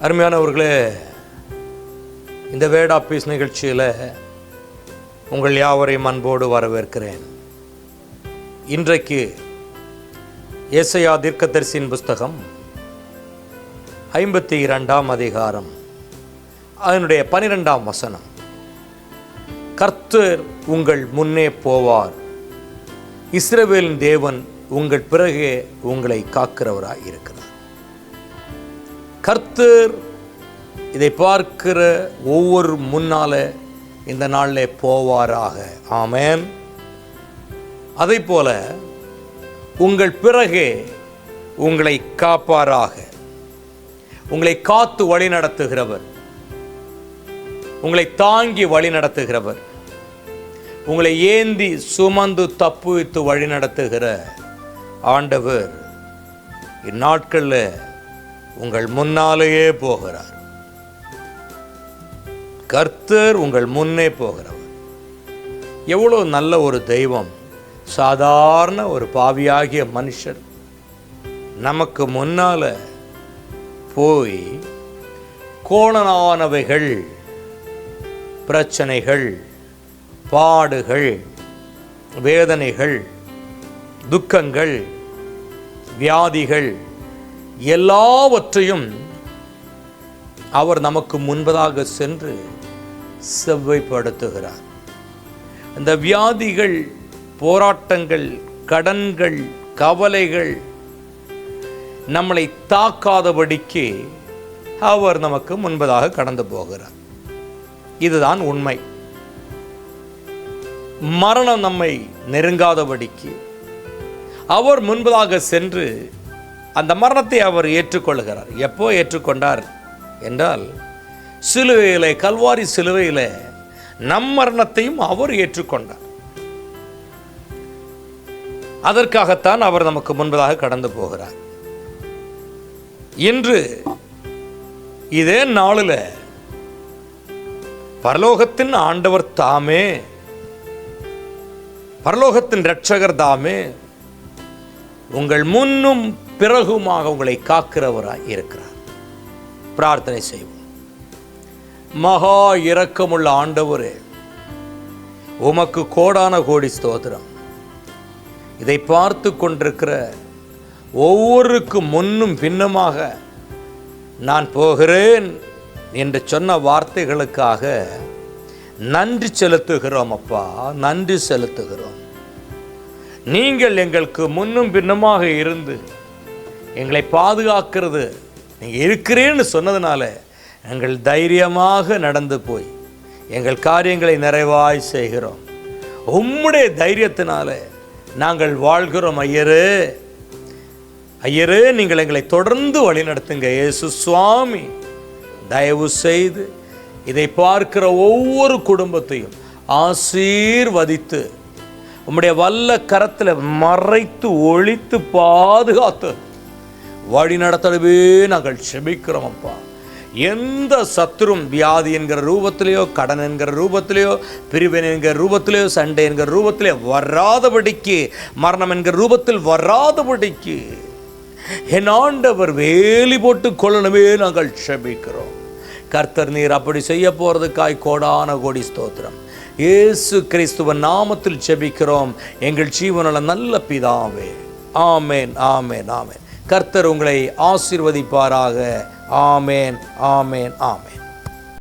அருமையானவர்களே, இந்த word of piece நிகழ்ச்சியில் உங்கள் யாவரையும் அன்போடு வரவேற்கிறேன். இன்றைக்கு ஏசாயா தீர்க்கதரிசியின் புஸ்தகம் 52ஆம் அதிகாரம் அதனுடைய 12ஆம் வசனம். கர்த்தர் உங்கள் முன்னே போவார், இஸ்ரவேலின் தேவன் உங்கள் பிறகே உங்களை காக்கிறவராய் இருக்கிறார். கர்த்தர் இதை பார்க்கிற ஒவ்வொரு முன்னால இந்த நாளில் போவாராக. ஆமென். அதை போல உங்கள் பிறகே உங்களை காப்பாராக. உங்களை காத்து வழி நடத்துகிறவர், உங்களை தாங்கி வழி நடத்துகிறவர், உங்களை ஏந்தி சுமந்து தப்புவித்து வழி நடத்துகிற ஆண்டவர் இந்நாட்களில் உங்கள் முன்னாலேயே போகிறார். கர்த்தர் உங்கள் முன்னே போகிறவர். எவ்வளோ நல்ல ஒரு தெய்வம்! சாதாரண ஒரு பாவியாகிய மனுஷர் நமக்கு முன்னால் போய் கோணலானவைகள், பிரச்சனைகள், பாடுகள், வேதனைகள், துக்கங்கள், வியாதிகள் எல்லாவற்றையும் அவர் நமக்கு முன்பதாக சென்று செவ்வைப்படுத்துகிறார். இந்த வியாதிகள், போராட்டங்கள், கடன்கள், கவலைகள் நம்மளை தாக்காதபடிக்கு அவர் நமக்கு முன்பதாக கடந்து போகிறார். இதுதான் உண்மை. மரணம் நம்மை நெருங்காதபடிக்கு அவர் முன்பதாக சென்று அந்த மரணத்தை அவர் ஏற்றுக்கொள்கிறார். எப்போ ஏற்றுக்கொண்டார் என்றால், சிலுவையிலே, கல்வாரி சிலுவையிலே நம் மரணத்தையும் அவர் ஏற்றுக்கொண்டார். அதற்காகத்தான் அவர் நமக்கு முன்பதாக கடந்து போகிறார். இன்று இதே நாளில் பரலோகத்தின் ஆண்டவர் தாமே, பரலோகத்தின் இரட்சகர் தாமே உங்கள் முன்னும் பிறகுமாக உங்களை காக்கிறவராய் இருக்கிறார். பிரார்த்தனை செய்வோம். மகா இரக்கமுள்ள ஆண்டவரே, உமக்கு கோடான கோடி ஸ்தோத்திரம். இதை பார்த்து கொண்டிருக்கிற ஒவ்வொருக்கும் முன்னும் பின்னுமாக நான் போகிறேன் என்று சொன்ன வார்த்தைகளுக்காக நன்றி செலுத்துகிறோம். அப்பா, நன்றி செலுத்துகிறோம். நீங்கள் எங்களுக்கு முன்னும் பின்னுமாக இருந்து எங்களை பாதுகாக்கிறது நீங்கள் இருக்கிறேன்னு சொன்னதுனால எங்கள் தைரியமாக நடந்து போய் எங்கள் காரியங்களை நிறைவாய் செய்கிறோம். உம்முடைய தைரியத்தினால நாங்கள் வாழ்கிறோம். ஐயரே, ஐயரே, நீங்கள் எங்களை தொடர்ந்து வழி நடத்துங்க. இயேசு சுவாமி, தயவு செய்து இதை பார்க்கிற ஒவ்வொரு குடும்பத்தையும் ஆசீர்வதித்து உம்முடைய வல்ல கரத்தில் மறைத்து ஒழித்து பாதுகாத்து வழி நடத்தவே நாங்கள் செபிக்கிறோம். அப்பா, எந்த சத்துரும் வியாதி என்கிற ரூபத்திலேயோ, கடன் என்கிற ரூபத்திலேயோ, பிரிவினை என்கிற ரூபத்திலேயோ, சண்டை என்கிற ரூபத்திலே வராதபடிக்கு, மரணம் என்கிற ரூபத்தில் வராதபடிக்கு என் ஆண்டவர் வேலி போட்டு கொள்ளணுமே நாங்கள் செபிக்கிறோம். கர்த்தர் நீர் அப்படி செய்ய போகிறதுக்காய் கோடான கோடி ஸ்தோத்திரம். இயேசு கிறிஸ்துவின் நாமத்தில் ஜெபிக்கிறோம் எங்கள் ஜீவனுள்ள நல்ல பிதாவே. ஆமேன், ஆமேன், ஆமேன். கர்த்தர் உங்களை ஆசீர்வதிப்பாராக. ஆமேன், ஆமேன், ஆமேன்.